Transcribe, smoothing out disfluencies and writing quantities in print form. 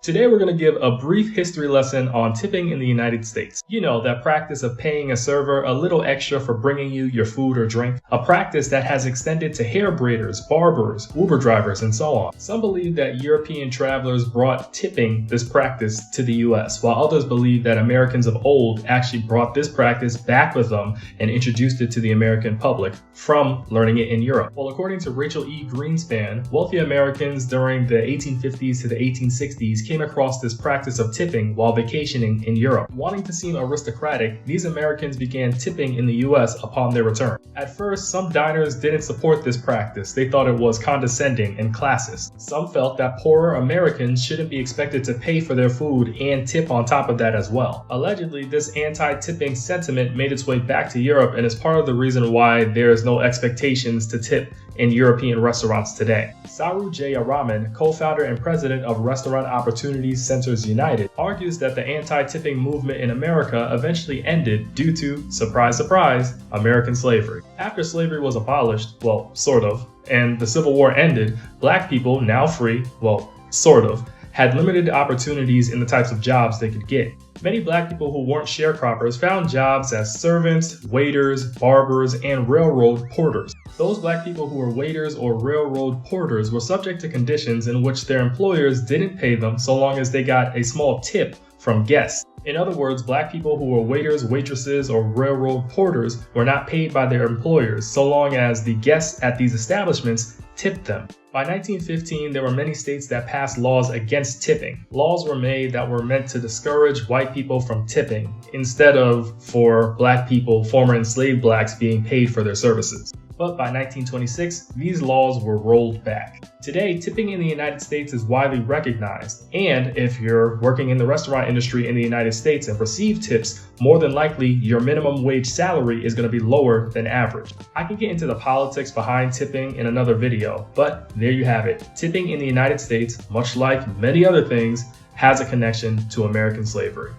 Today we're going to give a brief history lesson on tipping in the United States. You know, that practice of paying a server a little extra for bringing you your food or drink. A practice that has extended to hair braiders, barbers, Uber drivers, and so on. Some believe that European travelers brought tipping this practice to the US, while others believe that Americans of old actually brought this practice back with them and introduced it to the American public from learning it in Europe. Well, according to Rachel E. Greenspan, wealthy Americans during the 1850s to the 1860s came across this practice of tipping while vacationing in Europe. Wanting to seem aristocratic, these Americans began tipping in the US upon their return. At first, some diners didn't support this practice. They thought it was condescending and classist. Some felt that poorer Americans shouldn't be expected to pay for their food and tip on top of that as well. Allegedly, this anti-tipping sentiment made its way back to Europe and is part of the reason why there is no expectations to tip in European restaurants today. Saru Jayaraman, co-founder and president of Restaurant Opportunities Centers United, argues that the anti-tipping movement in America eventually ended due to, surprise, surprise, American slavery. After slavery was abolished, well, sort of, and the Civil War ended, black people, now free, well, sort of, had limited opportunities in the types of jobs they could get. Many black people who weren't sharecroppers found jobs as servants, waiters, barbers, and railroad porters. Those black people who were waiters or railroad porters were subject to conditions in which their employers didn't pay them so long as they got a small tip from guests. In other words, black people who were waiters, waitresses, or railroad porters were not paid by their employers so long as the guests at these establishments tipped them. By 1915, there were many states that passed laws against tipping. Laws were made that were meant to discourage white people from tipping, instead of for black people, former enslaved blacks, being paid for their services. But by 1926, these laws were rolled back. Today, tipping in the United States is widely recognized, and if you're working in the restaurant industry in the United States and receive tips, more than likely your minimum wage salary is going to be lower than average. I can get into the politics behind tipping in another video, but there you have it. Tipping in the United States, much like many other things, has a connection to American slavery.